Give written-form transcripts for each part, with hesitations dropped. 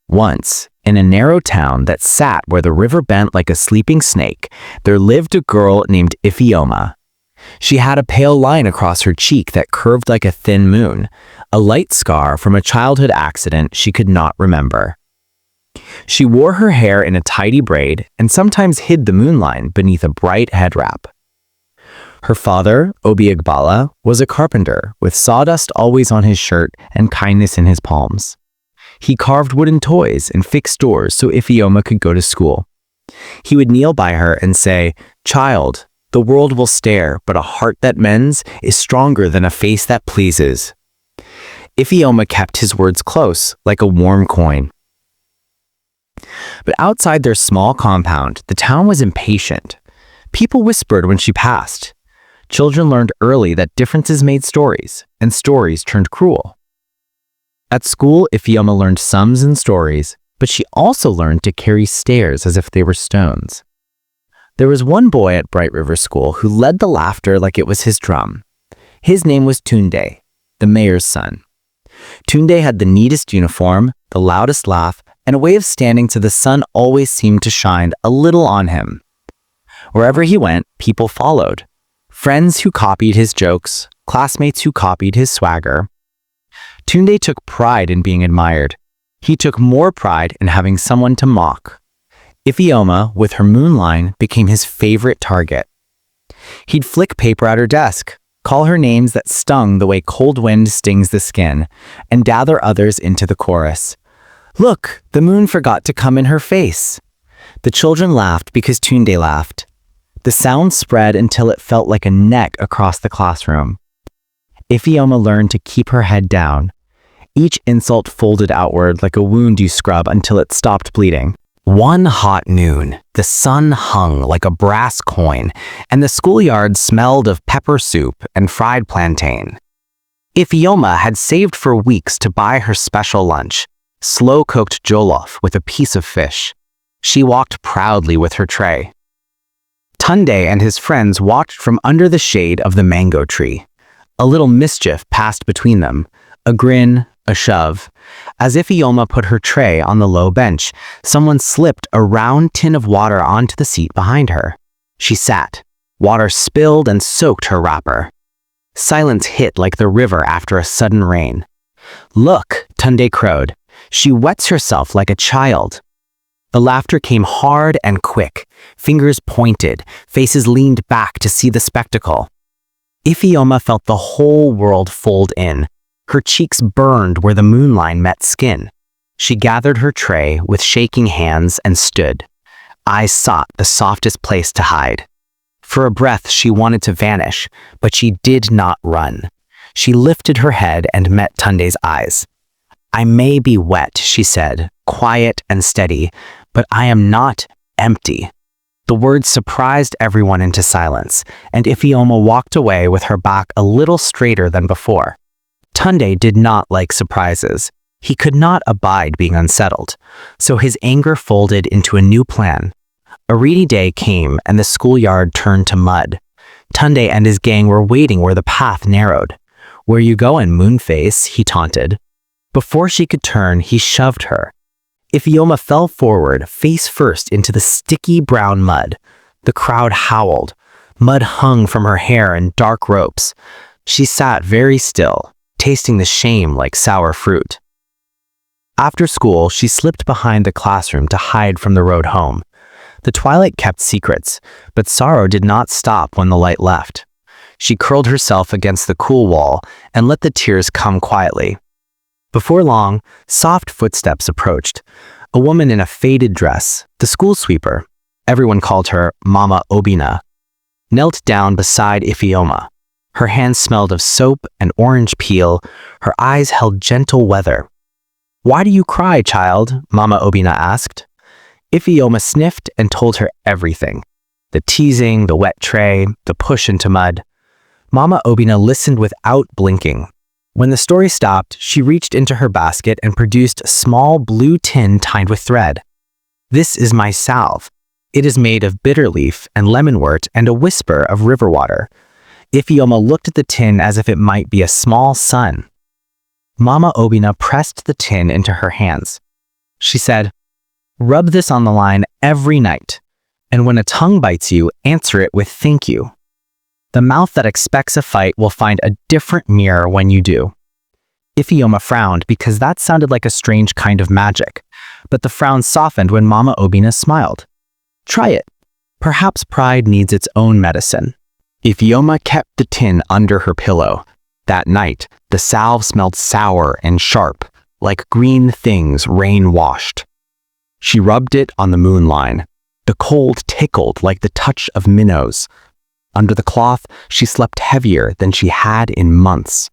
Once, in a narrow town that sat where the river bent like a sleeping snake, there lived a girl named Ifeoma. She had a pale line across her cheek that curved like a thin moon, a light scar from a childhood accident she could not remember. She wore her hair in a tidy braid and sometimes hid the moonline beneath a bright head wrap. Her father, Obiagbala, was a carpenter with sawdust always on his shirt and kindness in his palms. He carved wooden toys and fixed doors so Ifeoma could go to school. He would kneel by her and say, "Child, the world will stare, but a heart that mends is stronger than a face that pleases." Ifeoma kept his words close, like a warm coin. But outside their small compound, the town was impatient. People whispered when she passed. Children learned early that differences made stories, and stories turned cruel. At school, Ifeoma learned sums and stories, but she also learned to carry stares as if they were stones. There was one boy at Bright River School who led the laughter like it was his drum. His name was Tunde, the mayor's son. Tunde had the neatest uniform, the loudest laugh, and a way of standing so the sun always seemed to shine a little on him. Wherever he went, people followed. Friends who copied his jokes, classmates who copied his swagger. Tunde took pride in being admired. He took more pride in having someone to mock. Ifeoma, with her moonline, became his favorite target. He'd flick paper at her desk, call her names that stung the way cold wind stings the skin, and gather others into the chorus. "Look, the moon forgot to come in her face." The children laughed because Tunde laughed. The sound spread until it felt like a neck across the classroom. Ifeoma learned to keep her head down. Each insult folded outward like a wound you scrub until it stopped bleeding. One hot noon, the sun hung like a brass coin, and the schoolyard smelled of pepper soup and fried plantain. Ifeoma had saved for weeks to buy her special lunch, slow-cooked jollof with a piece of fish. She walked proudly with her tray. Tunde and his friends watched from under the shade of the mango tree. A little mischief passed between them, a grin, a shove. As Ifeoma put her tray on the low bench, someone slipped a round tin of water onto the seat behind her. She sat. Water spilled and soaked her wrapper. Silence hit like the river after a sudden rain. "Look," Tunde crowed. "She wets herself like a child." The laughter came hard and quick. Fingers pointed, faces leaned back to see the spectacle. Ifeoma felt the whole world fold in. Her cheeks burned where the moonline met skin. She gathered her tray with shaking hands and stood. Eyes sought the softest place to hide. For a breath, she wanted to vanish, but she did not run. She lifted her head and met Tunde's eyes. "I may be wet," she said, quiet and steady, "but I am not empty." The words surprised everyone into silence, and Ifeoma walked away with her back a little straighter than before. Tunde did not like surprises. He could not abide being unsettled, so his anger folded into a new plan. A rainy day came and the schoolyard turned to mud. Tunde and his gang were waiting where the path narrowed. "Where you goin', Moonface?" he taunted. Before she could turn, he shoved her. Ifeoma fell forward, face first, into the sticky brown mud. The crowd howled. Mud hung from her hair in dark ropes. She sat very still, tasting the shame like sour fruit. After school, she slipped behind the classroom to hide from the road home. The twilight kept secrets, but sorrow did not stop when the light left. She curled herself against the cool wall and let the tears come quietly. Before long, soft footsteps approached. A woman in a faded dress, the school sweeper, everyone called her Mama Obina, knelt down beside Ifeoma. Her hands smelled of soap and orange peel. Her eyes held gentle weather. "Why do you cry, child?" Mama Obina asked. Ifeoma sniffed and told her everything. The teasing, the wet tray, the push into mud. Mama Obina listened without blinking. When the story stopped, she reached into her basket and produced a small blue tin tied with thread. "This is my salve. It is made of bitter leaf and lemonwort and a whisper of river water." Ifeoma looked at the tin as if it might be a small sun. Mama Obina pressed the tin into her hands. She said, "Rub this on the line every night, and when a tongue bites you, answer it with thank you. The mouth that expects a fight will find a different mirror when you do." Ifeoma frowned because that sounded like a strange kind of magic, but the frown softened when Mama Obina smiled. "Try it. Perhaps pride needs its own medicine." Ifeoma kept the tin under her pillow. That night, the salve smelled sour and sharp, like green things rain-washed. She rubbed it on the moon line. The cold tickled like the touch of minnows. Under the cloth, she slept heavier than she had in months.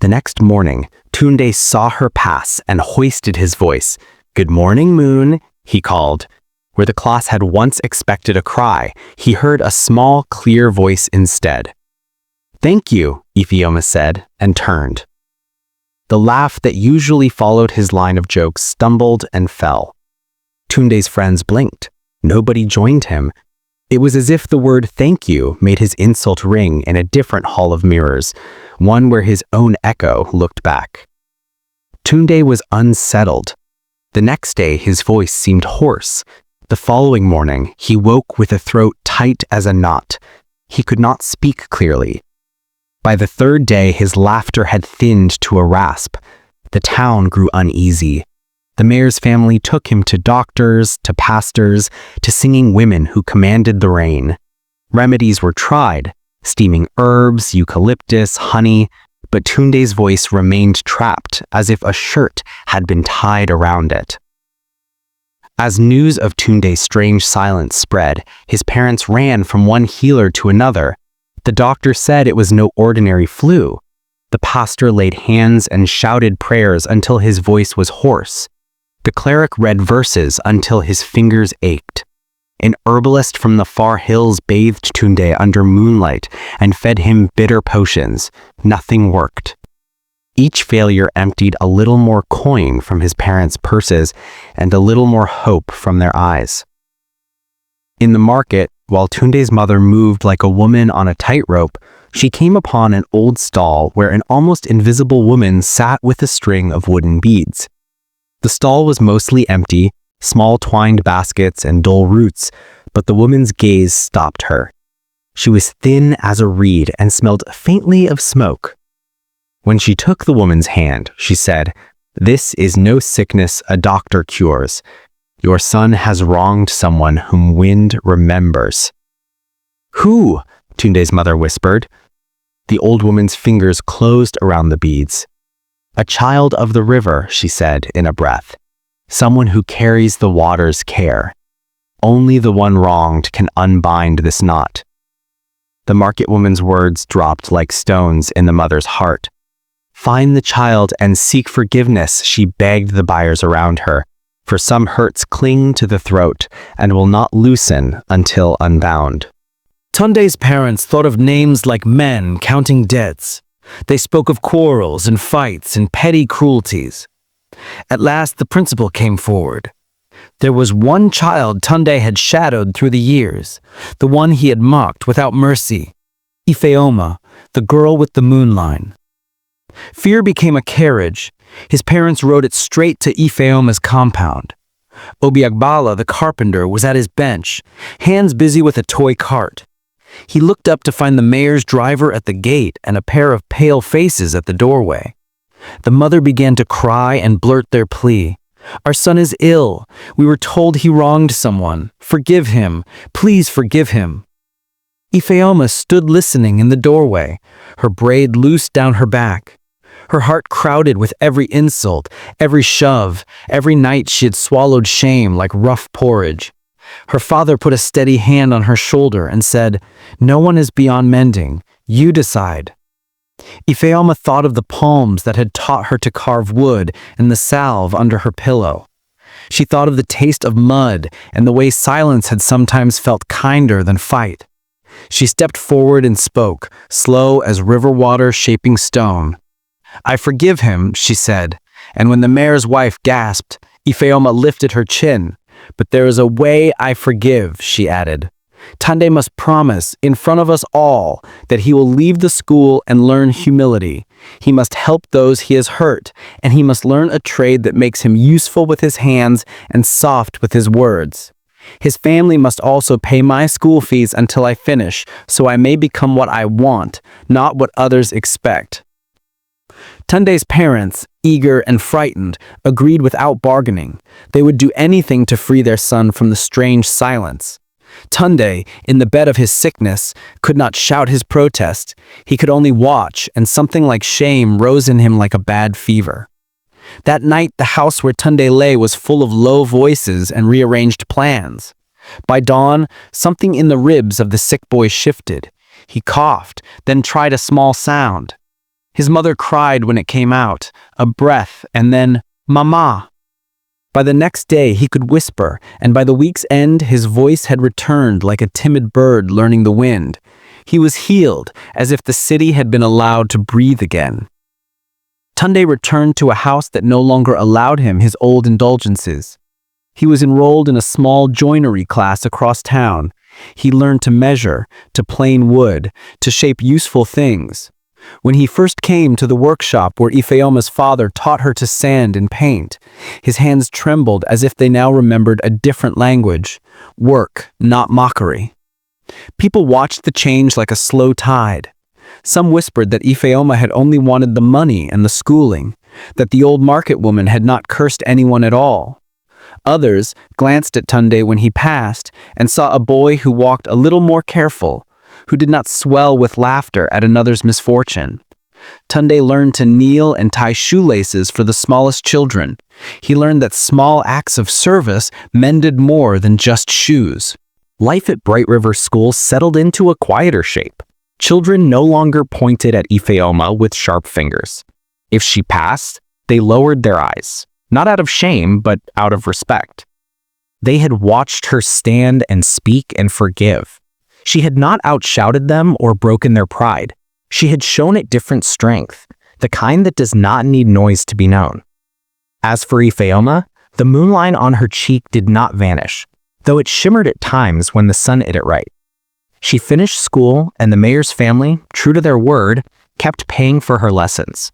The next morning, Tunde saw her pass and hoisted his voice. "Good morning, Moon," he called. Where the class had once expected a cry, he heard a small, clear voice instead. "Thank you," Ifeoma said, and turned. The laugh that usually followed his line of jokes stumbled and fell. Tunde's friends blinked. Nobody joined him. It was as if the word "thank you" made his insult ring in a different hall of mirrors, one where his own echo looked back. Tunde was unsettled. The next day, his voice seemed hoarse. The following morning, he woke with a throat tight as a knot. He could not speak clearly. By the third day, his laughter had thinned to a rasp. The town grew uneasy. The mayor's family took him to doctors, to pastors, to singing women who commanded the rain. Remedies were tried, steaming herbs, eucalyptus, honey, but Tunde's voice remained trapped as if a shirt had been tied around it. As news of Tunde's strange silence spread, his parents ran from one healer to another. The doctor said it was no ordinary flu. The pastor laid hands and shouted prayers until his voice was hoarse. The cleric read verses until his fingers ached. An herbalist from the far hills bathed Tunde under moonlight and fed him bitter potions. Nothing worked. Each failure emptied a little more coin from his parents' purses and a little more hope from their eyes. In the market, while Tunde's mother moved like a woman on a tightrope, she came upon an old stall where an almost invisible woman sat with a string of wooden beads. The stall was mostly empty, small twined baskets and dull roots, but the woman's gaze stopped her. She was thin as a reed and smelled faintly of smoke. When she took the woman's hand, she said, "This is no sickness a doctor cures. Your son has wronged someone whom wind remembers." "Who?" Tunde's mother whispered. The old woman's fingers closed around the beads. "A child of the river," she said in a breath. "Someone who carries the water's care. Only the one wronged can unbind this knot." The market woman's words dropped like stones in the mother's heart. "Find the child and seek forgiveness," she begged the buyers around her, "for some hurts cling to the throat and will not loosen until unbound." Tunde's parents thought of names like men counting debts. They spoke of quarrels and fights and petty cruelties. At last, the principal came forward. There was one child Tunde had shadowed through the years, the one he had mocked without mercy, Ifeoma, the girl with the moonline. Fear became a carriage. His parents rode it straight to Ifeoma's compound. Obiagbala, the carpenter, was at his bench, hands busy with a toy cart. He looked up to find the mayor's driver at the gate and a pair of pale faces at the doorway. The mother began to cry and blurt their plea. "Our son is ill. We were told he wronged someone. Forgive him. Please forgive him." Ifeoma stood listening in the doorway, her braid loose down her back. Her heart crowded with every insult, every shove, every night she had swallowed shame like rough porridge. Her father put a steady hand on her shoulder and said, "No one is beyond mending. You decide." Ifeoma thought of the palms that had taught her to carve wood and the salve under her pillow. She thought of the taste of mud and the way silence had sometimes felt kinder than fight. She stepped forward and spoke, slow as river water shaping stone. "I forgive him," she said, and when the mayor's wife gasped, Ifeoma lifted her chin. "But there is a way I forgive," she added. Tunde must promise in front of us all that he will leave the school and learn humility. He must help those he has hurt, and he must learn a trade that makes him useful with his hands and soft with his words. His family must also pay my school fees until I finish, so I may become what I want, not what others expect. Tunde's parents, eager and frightened, agreed without bargaining. They would do anything to free their son from the strange silence. Tunde, in the bed of his sickness, could not shout his protest. He could only watch, and something like shame rose in him like a bad fever. That night, the house where Tunde lay was full of low voices and rearranged plans. By dawn, something in the ribs of the sick boy shifted. He coughed, then tried a small sound. His mother cried when it came out, a breath, and then, "Mama." By the next day, he could whisper, and by the week's end, his voice had returned like a timid bird learning the wind. He was healed, as if the city had been allowed to breathe again. Tunde returned to a house that no longer allowed him his old indulgences. He was enrolled in a small joinery class across town. He learned to measure, to plane wood, to shape useful things. When he first came to the workshop where Ifeoma's father taught her to sand and paint, his hands trembled as if they now remembered a different language, work, not mockery. People watched the change like a slow tide. Some whispered that Ifeoma had only wanted the money and the schooling, that the old market woman had not cursed anyone at all. Others glanced at Tunde when he passed and saw a boy who walked a little more careful, who did not swell with laughter at another's misfortune. Tunde learned to kneel and tie shoelaces for the smallest children. He learned that small acts of service mended more than just shoes. Life at Bright River School settled into a quieter shape. Children no longer pointed at Ifeoma with sharp fingers. If she passed, they lowered their eyes, not out of shame, but out of respect. They had watched her stand and speak and forgive. She had not outshouted them or broken their pride. She had shown it different strength, the kind that does not need noise to be known. As for Ifeoma, the moonline on her cheek did not vanish, though it shimmered at times when the sun hit it right. She finished school, and the mayor's family, true to their word, kept paying for her lessons.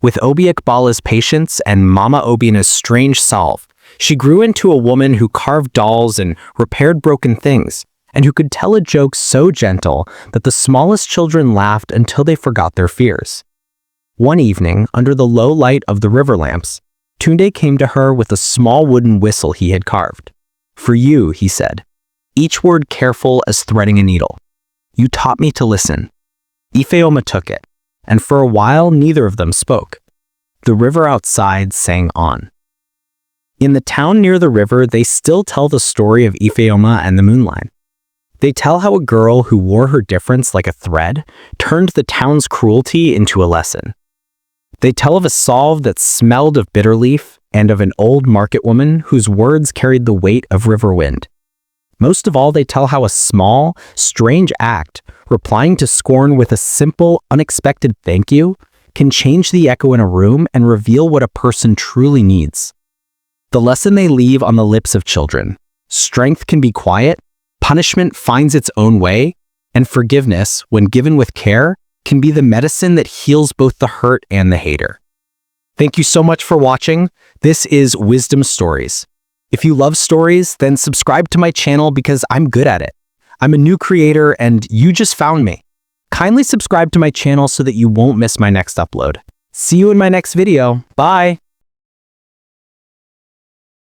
With Obi Iqbala's patience and Mama Obina's strange solve, she grew into a woman who carved dolls and repaired broken things, and who could tell a joke so gentle that the smallest children laughed until they forgot their fears. One evening, under the low light of the river lamps, Tunde came to her with a small wooden whistle he had carved. "For you," he said, each word careful as threading a needle. "You taught me to listen." Ifeoma took it, and for a while neither of them spoke. The river outside sang on. In the town near the river, they still tell the story of Ifeoma and the moonline. They tell how a girl who wore her difference like a thread turned the town's cruelty into a lesson. They tell of a solve that smelled of bitter leaf and of an old market woman whose words carried the weight of river wind. Most of all, they tell how a small, strange act, replying to scorn with a simple, unexpected thank you, can change the echo in a room and reveal what a person truly needs. The lesson they leave on the lips of children: strength can be quiet, punishment finds its own way, and forgiveness, when given with care, can be the medicine that heals both the hurt and the hater. Thank you so much for watching. This is Wisdom Stories. If you love stories, then subscribe to my channel because I'm good at it. I'm a new creator and you just found me. Kindly subscribe to my channel so that you won't miss my next upload. See you in my next video. Bye!